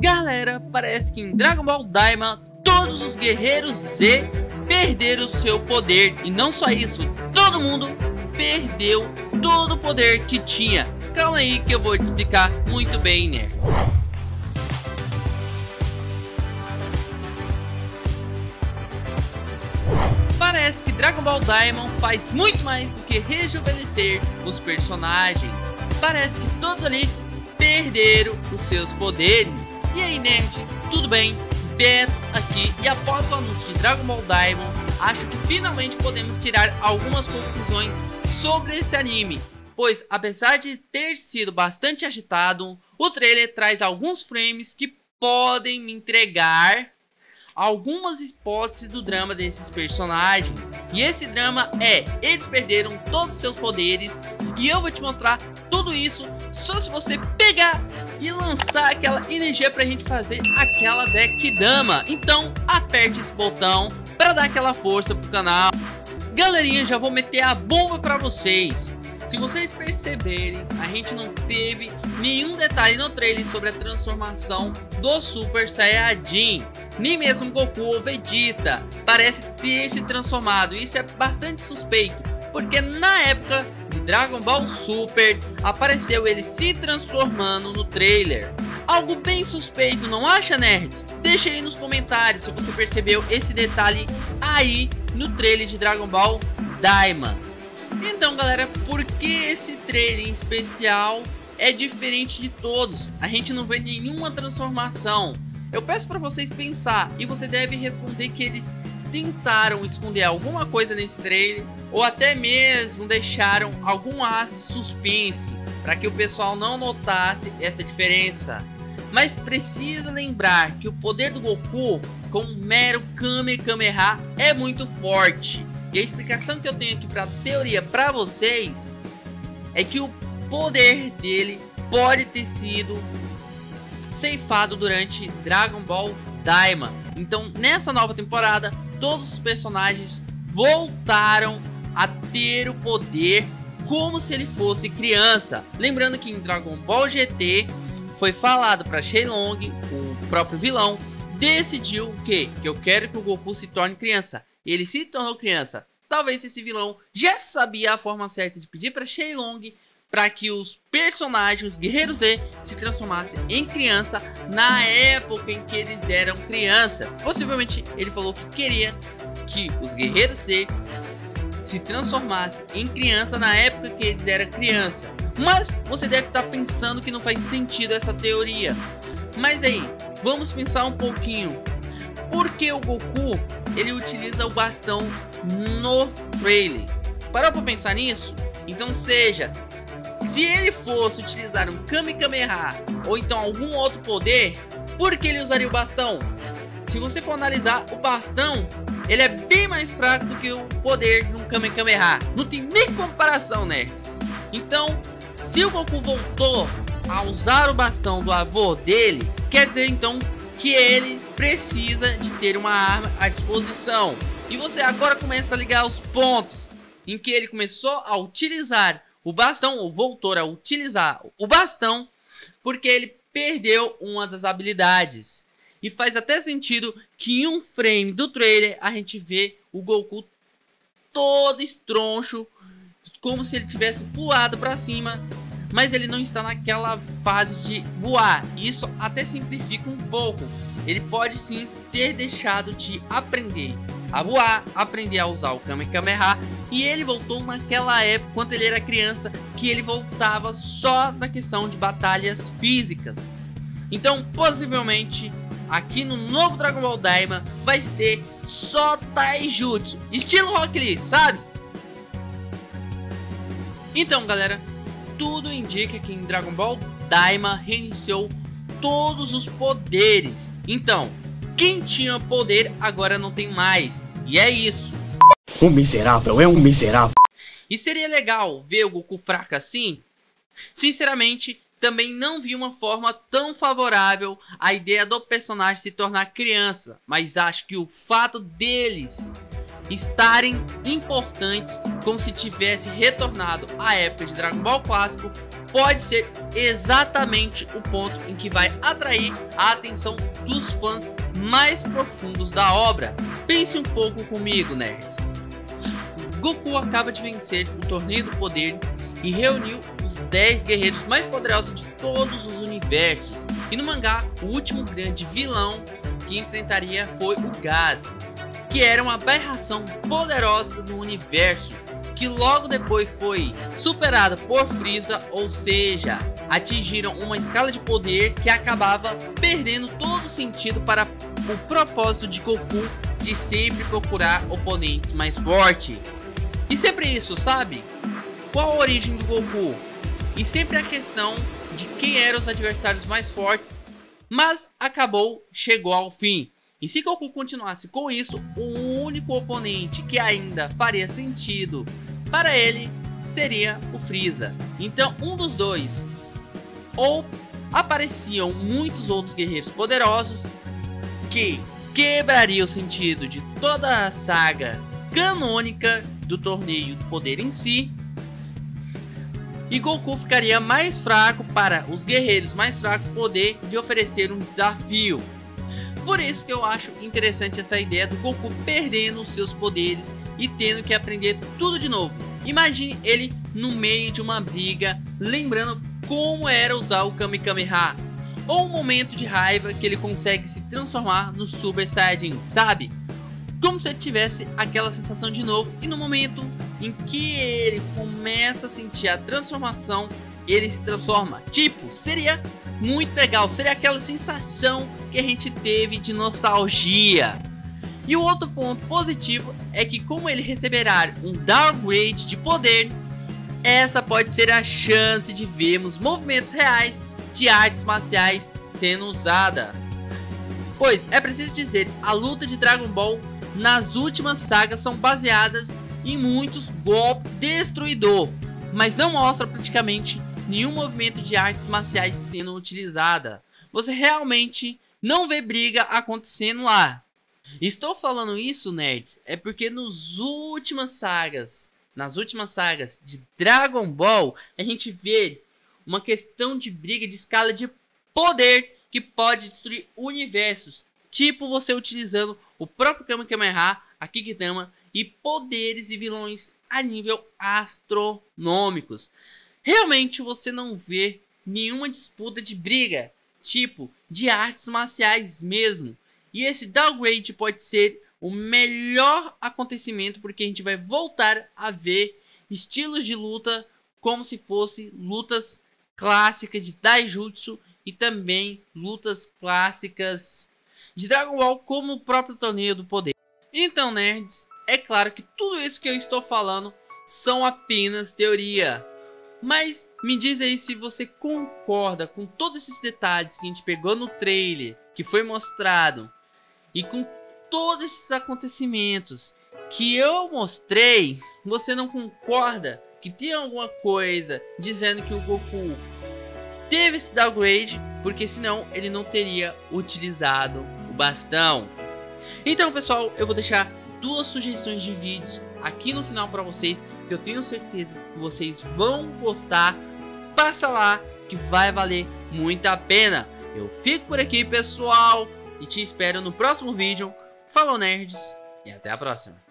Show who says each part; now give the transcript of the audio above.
Speaker 1: Galera, parece que em Dragon Ball Daima todos os guerreiros Z perderam seu poder. E não só isso, todo mundo perdeu todo o poder que tinha. Calma aí que eu vou te explicar muito bem, né? Parece que Dragon Ball Daima faz muito mais do que rejuvenescer os personagens. Parece que todos ali perderam os seus poderes. E aí, nerd, tudo bem? Beto aqui, e após o anúncio de Dragon Ball Daima, acho que finalmente podemos tirar algumas conclusões sobre esse anime. Pois, apesar de ter sido bastante agitado, o trailer traz alguns frames que podem me entregar algumas hipóteses do drama desses personagens. E esse drama é: eles perderam todos os seus poderes. E eu vou te mostrar tudo isso só se você pegar e lançar aquela energia pra gente fazer aquela deck dama. Então aperte esse botão pra dar aquela força pro canal. Galerinha, já vou meter a bomba pra vocês. Se vocês perceberem, a gente não teve nenhum detalhe no trailer sobre a transformação do Super Saiyajin. Nem mesmo Goku ou Vegeta parece ter se transformado. Isso é bastante suspeito, porque na época de Dragon Ball Super apareceu ele se transformando no trailer. Algo bem suspeito, não acha, nerds? Deixa aí nos comentários se você percebeu esse detalhe aí no trailer de Dragon Ball Daima. Então, galera, por que esse trailer em especial é diferente de todos? A gente não vê nenhuma transformação. Eu peço para vocês pensar, e você deve responder que eles tentaram esconder alguma coisa nesse trailer, ou até mesmo deixaram algum as de suspense para que o pessoal não notasse essa diferença. Mas precisa lembrar que o poder do Goku com um mero Kamehameha é muito forte. E a explicação que eu tenho aqui para a teoria para vocês é que o poder dele pode ter sido ceifado durante Dragon Ball Daima. Então nessa nova temporada todos os personagens voltaram a ter o poder como se ele fosse criança. Lembrando que em Dragon Ball GT foi falado para Shenlong, o próprio vilão, decidiu que eu quero que o Goku se torne criança. Ele se tornou criança. Talvez esse vilão já sabia a forma certa de pedir para Shenlong para que os personagens, os Guerreiros Z, se transformassem em criança na época em que eles eram criança. Possivelmente ele falou que queria que os Guerreiros Z se transformassem em criança na época que eles eram criança. Mas você deve estar pensando que não faz sentido essa teoria. Mas aí, vamos pensar um pouquinho. Por que o Goku ele utiliza o bastão no trailer? Parou para pensar nisso? Então seja, se ele fosse utilizar um Kamehameha ou então algum outro poder, por que ele usaria o bastão? Se você for analisar, o bastão ele é bem mais fraco do que o poder de um Kamehameha. Não tem nem comparação, nerds. Então, se o Goku voltou a usar o bastão do avô dele, quer dizer então que ele precisa de ter uma arma à disposição. E você agora começa a ligar os pontos em que ele começou a utilizar o bastão, ou voltou a utilizar o bastão, porque ele perdeu uma das habilidades. E faz até sentido que em um frame do trailer a gente vê o Goku todo estroncho, como se ele tivesse pulado para cima, mas ele não está naquela fase de voar. Isso até simplifica um pouco. Ele pode sim ter deixado de aprender a voar, aprender a usar o Kamehameha, e ele voltou naquela época, quando ele era criança, que ele voltava só na questão de batalhas físicas. Então, possivelmente, aqui no novo Dragon Ball Daima vai ter só Taijutsu, estilo Rock Lee, sabe? Então, galera, tudo indica que em Dragon Ball Daima reiniciou todos os poderes. Então, quem tinha poder agora não tem mais. E é isso.
Speaker 2: Um miserável é um miserável.
Speaker 1: E seria legal ver o Goku fraco assim? Sinceramente, também não vi uma forma tão favorável à ideia do personagem se tornar criança. Mas acho que o fato deles estarem importantes, como se tivesse retornado à época de Dragon Ball clássico, pode ser exatamente o ponto em que vai atrair a atenção dos fãs mais profundos da obra. Pense um pouco comigo, nerds. Goku acaba de vencer o Torneio do Poder e reuniu os 10 guerreiros mais poderosos de todos os universos. E no mangá, o último grande vilão que enfrentaria foi o Gas, que era uma aberração poderosa do universo, que logo depois foi superada por Frieza, ou seja, atingiram uma escala de poder que acabava perdendo todo sentido para o propósito de Goku de sempre procurar oponentes mais fortes. E sempre isso, sabe? Qual a origem do Goku? E sempre a questão de quem eram os adversários mais fortes, mas chegou ao fim. E se Goku continuasse com isso, o único oponente que ainda faria sentido para ele seria o Frieza. Então um dos dois, ou apareciam muitos outros guerreiros poderosos que quebraria o sentido de toda a saga canônica do Torneio do Poder em si, e Goku ficaria mais fraco para os guerreiros mais fracos poder lhe oferecer um desafio. Por isso que eu acho interessante essa ideia do Goku perdendo os seus poderes e tendo que aprender tudo de novo. Imagine ele no meio de uma briga, lembrando como era usar o Kamehameha, ou um momento de raiva que ele consegue se transformar no Super Saiyajin, sabe? Como se ele tivesse aquela sensação de novo, e no momento em que ele começa a sentir a transformação, ele se transforma. Tipo, seria muito legal, seria aquela sensação que a gente teve de nostalgia. E o outro ponto positivo é que, como ele receberá um downgrade de poder, essa pode ser a chance de vermos movimentos reais de artes marciais sendo usada. Pois é preciso dizer, a luta de Dragon Ball nas últimas sagas são baseadas em muitos golpes destruidor, mas não mostra praticamente nenhum movimento de artes marciais sendo utilizada. Você realmente não vê briga acontecendo lá. Estou falando isso, nerds, é porque nas últimas sagas de Dragon Ball, a gente vê uma questão de briga de escala de poder que pode destruir universos, tipo você utilizando o próprio Kamehameha, a Kikidama, e poderes e vilões a nível astronômicos. Realmente você não vê nenhuma disputa de briga, tipo de artes marciais mesmo. E esse downgrade pode ser o melhor acontecimento, porque a gente vai voltar a ver estilos de luta como se fossem lutas clássicas de Daijutsu e também lutas clássicas de Dragon Ball, como o próprio Torneio do Poder. Então, nerds, é claro que tudo isso que eu estou falando são apenas teoria. Mas me diz aí se você concorda com todos esses detalhes que a gente pegou no trailer, que foi mostrado, e com todos esses acontecimentos que eu mostrei. Você não concorda que tem alguma coisa dizendo que o Goku teve esse downgrade, porque senão ele não teria utilizado o bastão? Então, pessoal, eu vou deixar duas sugestões de vídeos aqui no final para vocês, que eu tenho certeza que vocês vão gostar. Passa lá que vai valer muito a pena. Eu fico por aqui, pessoal, e te espero no próximo vídeo. Falou, nerds, e até a próxima.